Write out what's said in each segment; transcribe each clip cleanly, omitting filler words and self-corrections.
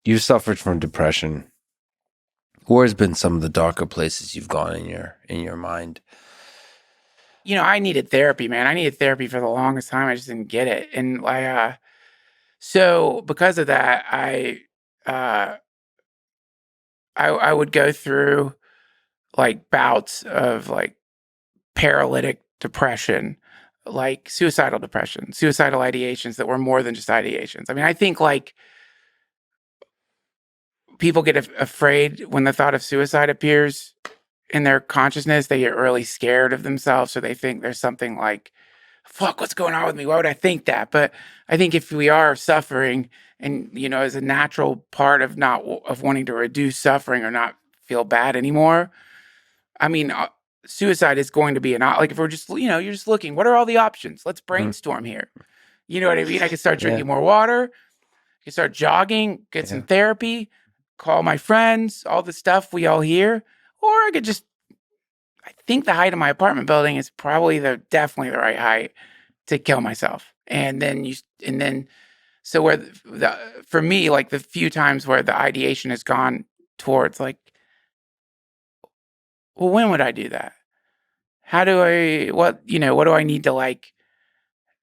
You've suffered from depression. Where's been some of the darker places you've gone in your mind? I needed therapy, man. I needed therapy for the longest time. I just didn't get it. And so because of that, uh, I would go through like bouts of like paralytic depression, like suicidal depression, suicidal ideations that were more than just ideations. I mean, I think like people get afraid when the thought of suicide appears in their consciousness. They get really scared of themselves, so they think there's something like, fuck, what's going on with me? Why would I think that? But I think if we are suffering, and as a natural part of not of wanting to reduce suffering or not feel bad anymore, I mean, suicide is going to be like if we're just you're just looking, what are all the options? Let's brainstorm here. You know what I mean? I could start Yeah. drinking more water. I could start jogging, get some therapy, call my friends, all the stuff we all hear, or I could just. I think the height of my apartment building is probably definitely the right height to kill myself. And then so where for me, like the few times where the ideation has gone towards like, well, when would I do that? How do what do I need to like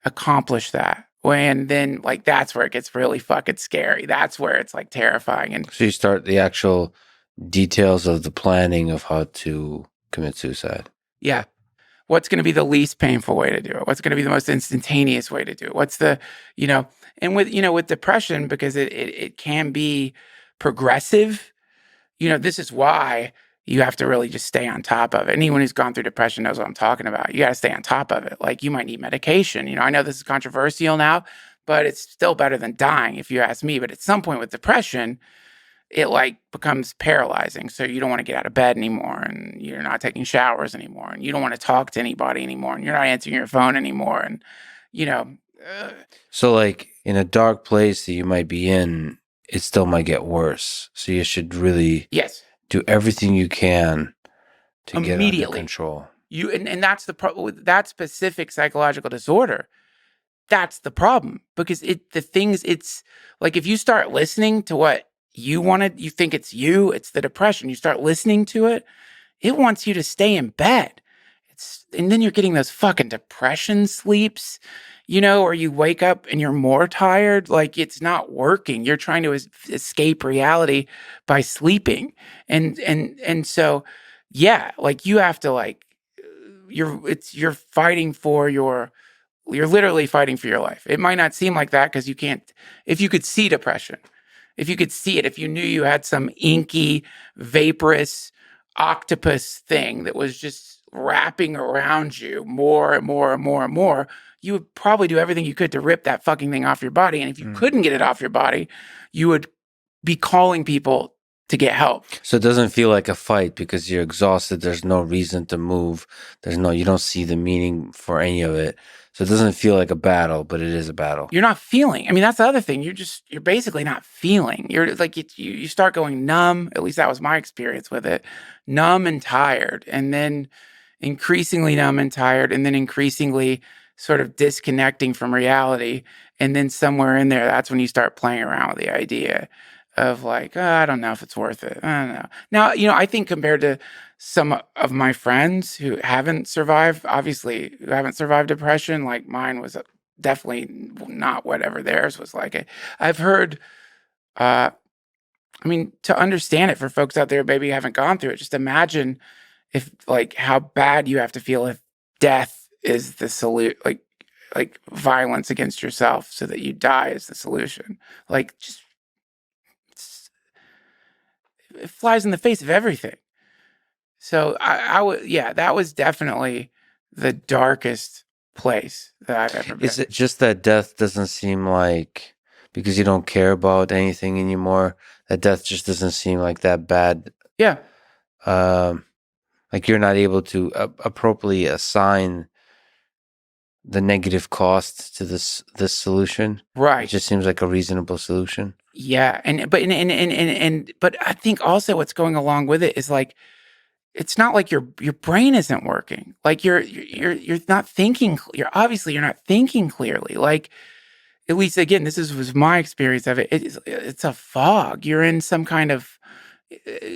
accomplish that? And then like, that's where it gets really fucking scary. That's where it's like terrifying. And So you start the actual details of the planning of how to commit suicide. yeah, what's going to be the least painful way to do it? What's going to be the most instantaneous way to do it? What's the, and with depression, because it can be progressive, this is why you have to really just stay on top of it. Anyone who's gone through depression knows what I'm talking about. You got to stay on top of it. Like, you might need medication. I know this is controversial now, but it's still better than dying if you ask me. But at some point with depression, it like becomes paralyzing. So you don't want to get out of bed anymore, and you're not taking showers anymore, and you don't want to talk to anybody anymore, and you're not answering your phone anymore. And, you know, So like in a dark place that you might be in, it still might get worse. So you should really yes, do everything you can to get under immediately. control. And that's the problem with that specific psychological disorder. That's the problem, because it's like, if you start listening to what you wanted, you think it's the depression. You start listening to it, it wants you to stay in bed. And then you're getting those fucking depression sleeps, or you wake up and you're more tired. Like, it's not working. You're trying to escape reality by sleeping. And so, yeah, like, you have to like, you're fighting for you're literally fighting for your life. It might not seem like that because you can't, if you could see depression, if you could see it, if you knew you had some inky, vaporous octopus thing that was just wrapping around you more and more and more and more, you would probably do everything you could to rip that fucking thing off your body. And if you couldn't get it off your body, you would be calling people to get help. So it doesn't feel like a fight because you're exhausted. There's no reason to move. You don't see the meaning for any of it. So it doesn't feel like a battle, but it is a battle. You're not feeling. I mean, that's the other thing. You're basically not feeling. You're like, you start going numb. At least that was my experience with it. Numb and tired, and then increasingly numb and tired, and then increasingly sort of disconnecting from reality. And then somewhere in there, that's when you start playing around with the idea of like, oh, I don't know if it's worth it. I don't know. Now, I think compared to some of my friends who haven't survived, obviously, who haven't survived depression, like mine was definitely not whatever theirs was like. I've heard, I mean, to understand it for folks out there who maybe haven't gone through it, just imagine if like how bad you have to feel if death is the solution, like violence against yourself so that you die is the solution. Like, just it flies in the face of everything. So I would, yeah, that was definitely the darkest place that I've ever been. Is it just that death doesn't seem like, because you don't care about anything anymore, that death just doesn't seem like that bad? Yeah. Like you're not able to appropriately assign the negative cost to this solution. Right. It just seems like a reasonable solution. Yeah. But I think also what's going along with it is like, it's not like your brain isn't working. Like you're not thinking. You're not thinking clearly. Like at least again, was my experience of it. It's a fog. You're in some kind of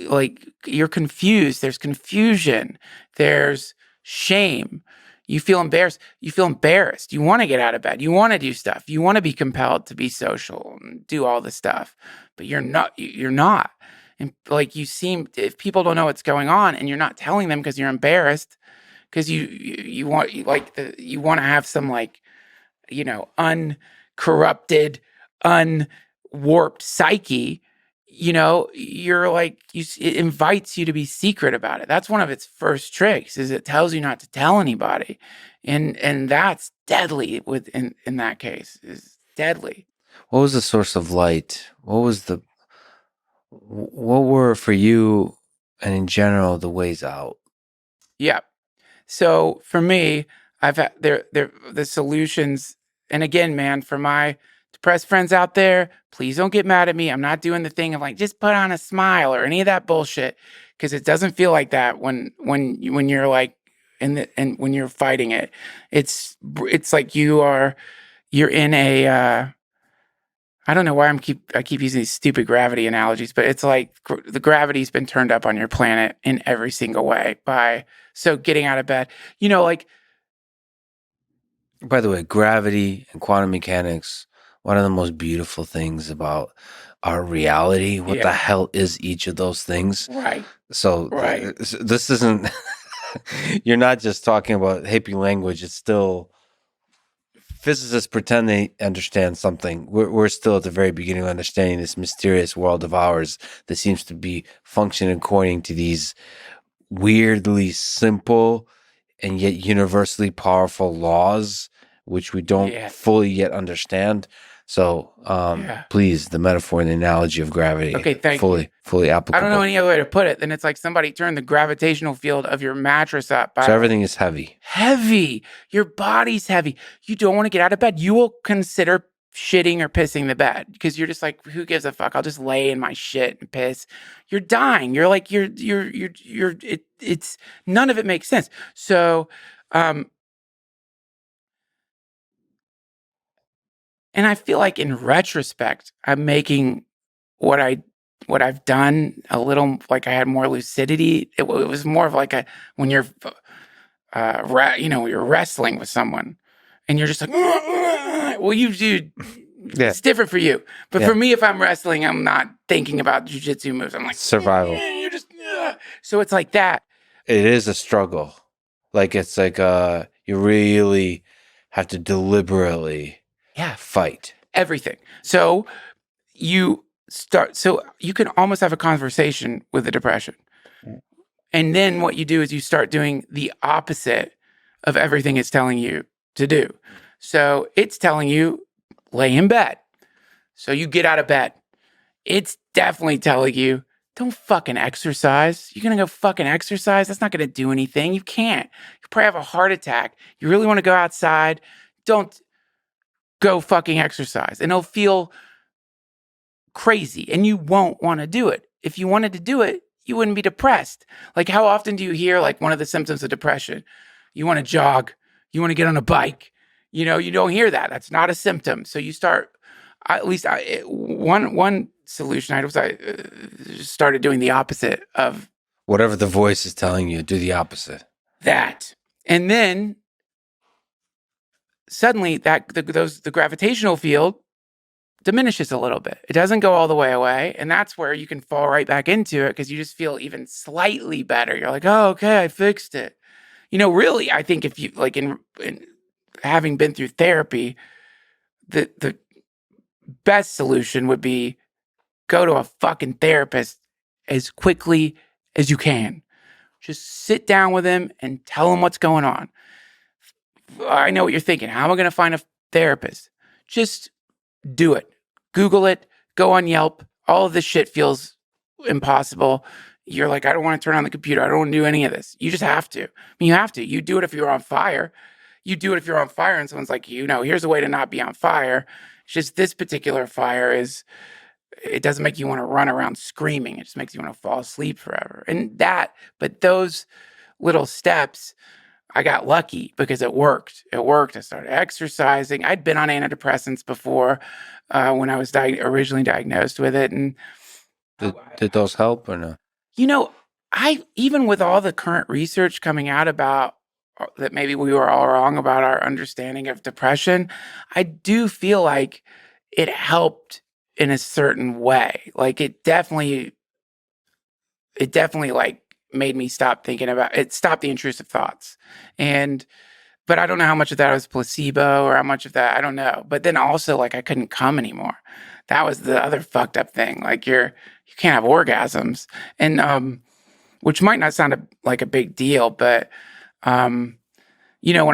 like you're confused. There's confusion. There's shame. You feel embarrassed. You feel embarrassed. You want to get out of bed. You want to do stuff. You want to be compelled to be social and do all the stuff, but you're not. You're not. And like you seem, if people don't know what's going on, and you're not telling them because you're embarrassed, because you want you want to have some like uncorrupted, unwarped psyche, you're like, it invites you to be secret about it. That's one of its first tricks, is it tells you not to tell anybody. And that's deadly in that case, is deadly. What was the source of light? What were for you and in general the ways out? Yeah. So for me, I've had the solutions. And again, man, for my depressed friends out there, please don't get mad at me. I'm not doing the thing of like, just put on a smile or any of that bullshit, because it doesn't feel like that when you're like and when you're fighting it. It's like you're in a I don't know why I keep using these stupid gravity analogies, but it's like the gravity's been turned up on your planet in every single way so getting out of bed, like By the way, gravity and quantum mechanics, one of the most beautiful things about our reality. What the yeah, hell is each of those things? right, So right, this isn't. You're not just talking about hippie language. It's still physicists pretend they understand something. We're still at the very beginning of understanding this mysterious world of ours that seems to be functioning according to these weirdly simple and yet universally powerful laws, which we don't yeah, fully yet understand. So, yeah. please, the metaphor and the analogy of gravity, Okay, thank you. fully I don't know applicable. any other way to put it than it's like somebody turned the gravitational field of your mattress up So by everything is heavy. heavy. Your body's heavy. You don't want to get out of bed. You will consider shitting or pissing the bed because you're just like, who gives a fuck? I'll just lay in my shit and piss. You're dying. You're like, it's none of it makes sense. So, um, and I feel like in retrospect, I'm making what I've done a little like I had more lucidity. It was more of like a when you're you're wrestling with someone and you're just like, well, you do. Yeah. It's different for you, but Yeah. for me, if I'm wrestling, I'm not thinking about jujitsu moves. I'm like Survival. You're just so it's like that. It is a struggle. Like it's like you really have to deliberately Yeah, fight. everything. So so you can almost have a conversation with the depression. And then what you do is you start doing the opposite of everything it's telling you to do. So it's telling you lay in bed. So you get out of bed. It's definitely telling you don't fucking exercise. You're going to go fucking exercise? That's not going to do anything. You can't. You probably have a heart attack. You really want to go outside? Don't go fucking exercise. And it'll feel crazy and you won't want to do it. If you wanted to do it, you wouldn't be depressed. Like, how often do you hear like one of the symptoms of depression? You want to jog, you want to get on a bike. You don't hear that. That's not a symptom. So you start, one solution I started doing the opposite of Whatever the voice is telling you, do the opposite. that. And then suddenly the gravitational field diminishes a little bit. It doesn't go all the way away. And that's where you can fall right back into it because you just feel even slightly better. You're like, oh, okay, I fixed it. Really, I think if you like in having been through therapy, the best solution would be go to a fucking therapist as quickly as you can. Just sit down with him and tell him what's going on. I know what you're thinking. How am I going to find a therapist? Just do it. Google it. Go on Yelp. All of this shit feels impossible. You're like, I don't want to turn on the computer. I don't want to do any of this. You just have to. I mean, you have to. You do it if you're on fire. You do it if you're on fire and someone's like, here's a way to not be on fire. It's just this particular fire it doesn't make you want to run around screaming. It just makes you want to fall asleep forever. But those little steps I got lucky because it worked. It worked. I started exercising. I'd been on antidepressants before when I was originally diagnosed with it. And, Did those help or no? you know, even with all the current research coming out about that maybe we were all wrong about our understanding of depression, I do feel like it helped in a certain way. Like it definitely like made me stop thinking about it, stopped the intrusive thoughts. And but I don't know how much of that was placebo or how much of that, I don't know. But then also like I couldn't come anymore. That was the other fucked up thing. Like you can't have orgasms. And which might not sound like a big deal, but when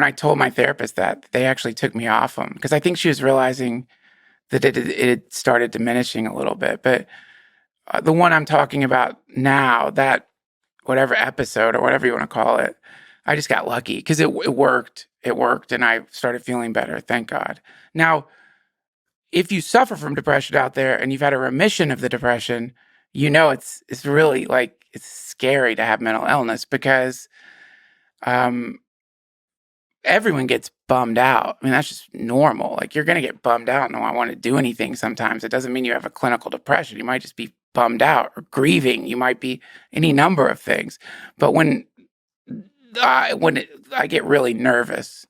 I told my therapist that, they actually took me off them because I think she was realizing that it started diminishing a little bit. But the one I'm talking about now, that whatever episode or whatever you want to call it, I just got lucky because it worked. It worked, and I started feeling better. Thank God. Now, if you suffer from depression out there and you've had a remission of the depression, it's really like it's scary to have mental illness because everyone gets bummed out. I mean, that's just normal. Like you're going to get bummed out and not want to do anything sometimes. It doesn't mean you have a clinical depression. You might just be bummed out or grieving. You might be any number of things. But when I get really nervous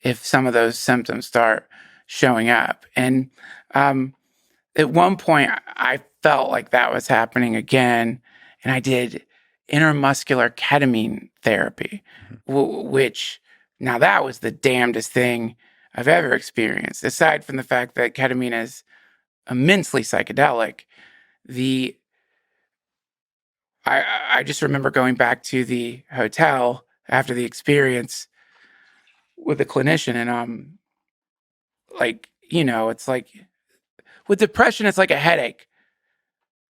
if some of those symptoms start showing up. And at one point, I felt like that was happening again. And I did intramuscular ketamine therapy, which now that was the damnedest thing I've ever experienced. Aside from the fact that ketamine is immensely psychedelic, I just remember going back to the hotel after the experience with the clinician and it's like with depression, it's like a headache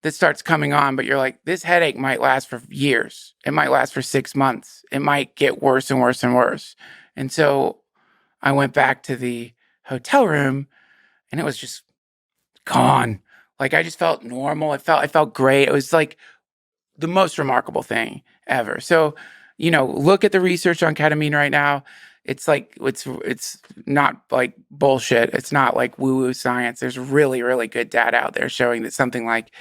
that starts coming on, but you're like, this headache might last for years. It might last for 6 months. It might get worse and worse and worse. And so I went back to the hotel room and it was just gone. Like I just felt normal. I felt great. It was like the most remarkable thing ever. So, look at the research on ketamine right now. It's like it's not like bullshit. It's not like woo-woo science. There's really, really good data out there showing that something like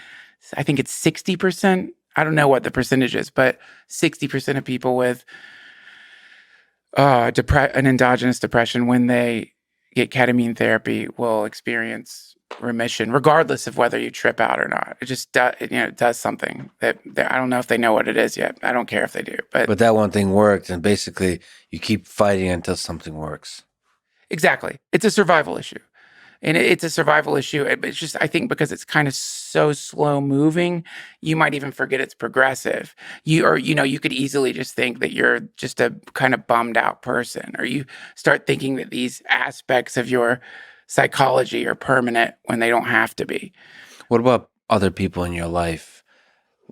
I think it's 60%. I don't know what the percentage is, but 60% of people with an endogenous depression, when they get ketamine therapy, will experience remission, regardless of whether you trip out or not. It just does something that I don't know if they know what it is yet. I don't care if they do, But that one thing worked, and basically you keep fighting until something works. Exactly. It's a survival issue. And it's a survival issue. It's just, I think because it's kind of so slow moving, you might even forget it's progressive. You could easily just think that you're just a kind of bummed out person, or you start thinking that these aspects of your psychology are permanent when they don't have to be. What about other people in your life?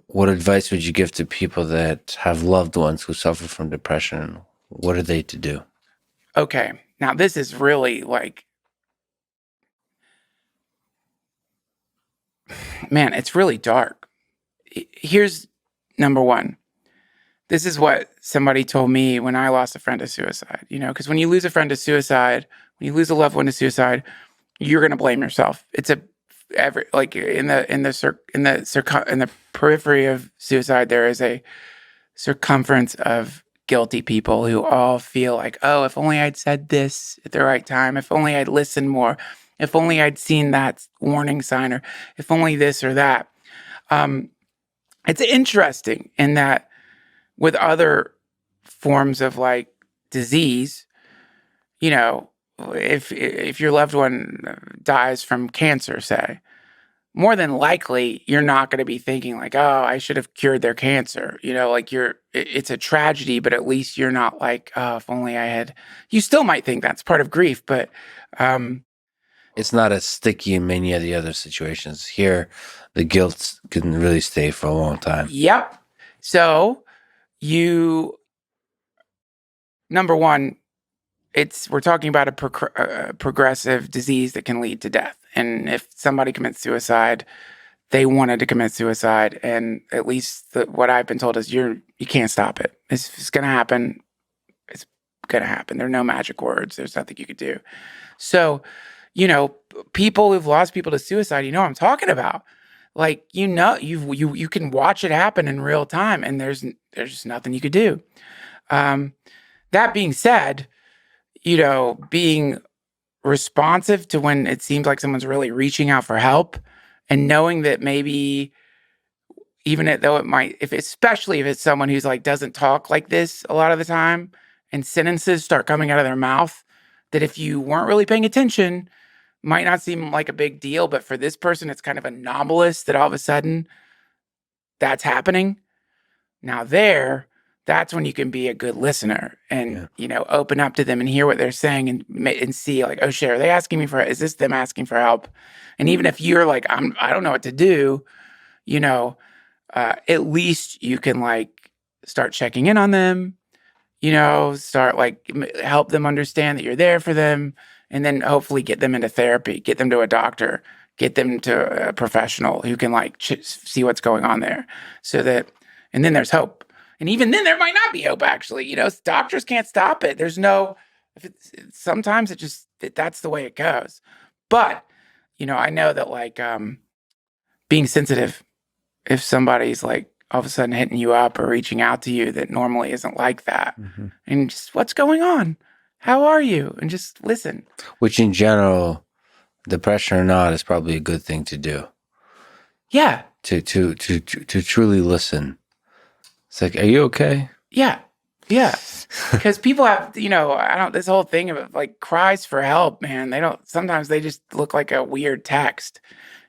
What advice would you give to people that have loved ones who suffer from depression? What are they to do? Okay. Now, this is really like, man, it's really dark. Here's number one. This is what somebody told me when I lost a friend to suicide, because when you lose a friend to suicide, when you lose a loved one to suicide, you're going to blame yourself. It's in the periphery of suicide, there is a circumference of guilty people who all feel like, oh, if only I'd said this at the right time, if only I'd listened more, if only I'd seen that warning sign, or if only this or that. It's interesting in that with other forms of like disease, if your loved one dies from cancer, say, more than likely you're not going to be thinking like, oh, I should have cured their cancer. It's a tragedy, but at least you're not like, oh, if only I had. You still might think that's part of grief, but it's not as sticky in many of the other situations. Here, the guilt can really stay for a long time. Yep. So number one, we're talking about a progressive disease that can lead to death. And if somebody commits suicide, they wanted to commit suicide. And at least what I've been told is you can't stop it. It's going to happen. It's going to happen. There are no magic words. There's nothing you could do. So, people who've lost people to suicide, you know what I'm talking about. Like, you can watch it happen in real time, and there's just nothing you could do. That being said, being responsive to when it seems like someone's really reaching out for help, and knowing that maybe though it might, especially if it's someone who's like doesn't talk like this a lot of the time, and sentences start coming out of their mouth that if you weren't really paying attention might not seem like a big deal, but for this person it's kind of anomalous that all of a sudden that's happening. Now that's when you can be a good listener and open up to them and hear what they're saying and see like, oh shit, are they asking me is this them asking for help? And even if you're like, I don't know what to do, at least you can like start checking in on them, start like help them understand that you're there for them, and then hopefully get them into therapy, get them to a doctor, get them to a professional who can like see what's going on there, and then there's hope. And even then there might not be hope, actually. Doctors can't stop it. Sometimes that's the way it goes. But, I know that like being sensitive, if somebody's like all of a sudden hitting you up or reaching out to you that normally isn't like that, and just what's going on? How are you? And just listen. Which in general, depression or not, is probably a good thing to do. Yeah. To truly listen. It's like, are you okay? Yeah. Yeah. Because people have, this whole thing of like cries for help, man. Sometimes they just look like a weird text,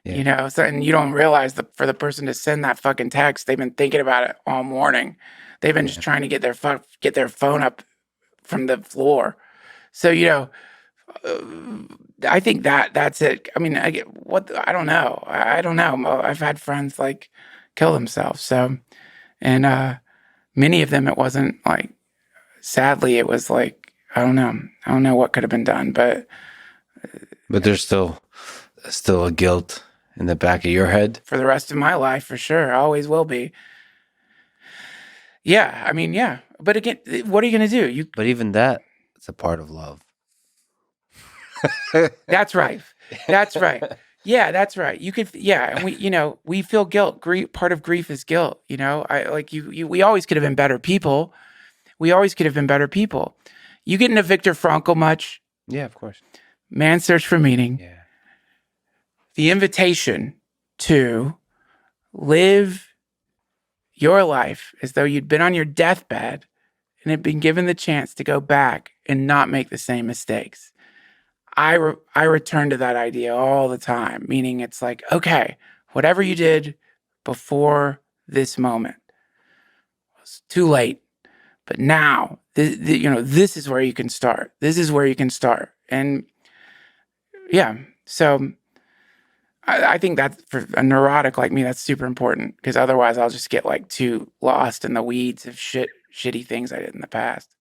and you don't realize that for the person to send that fucking text, they've been thinking about it all morning. They've been just trying to get their phone up from the floor. So, I think that's it. I mean, I don't know. I don't know. I've had friends like kill themselves. So, and many of them, it wasn't like, sadly, it was like, I don't know what could have been done, but there's still a guilt in the back of your head for the rest of my life, for sure. Always will be. Yeah. I mean, yeah. But again, what are you going to do? But even that, it's a part of love. That's right. That's right. Yeah, that's right. You could, yeah. And we feel guilt. Part of grief is guilt. We always could have been better people. We always could have been better people. You get into Viktor Frankl much? Yeah, of course. Man's Search for Meaning. Yeah. The invitation to live your life as though you'd been on your deathbed and had been given the chance to go back and not make the same mistakes. I return to that idea all the time, meaning it's like, okay, whatever you did before this moment was too late. But now, this is where you can start. This is where you can start. And yeah, so I think that for a neurotic like me, that's super important, because otherwise I'll just get like too lost in the weeds of shitty things I did in the past.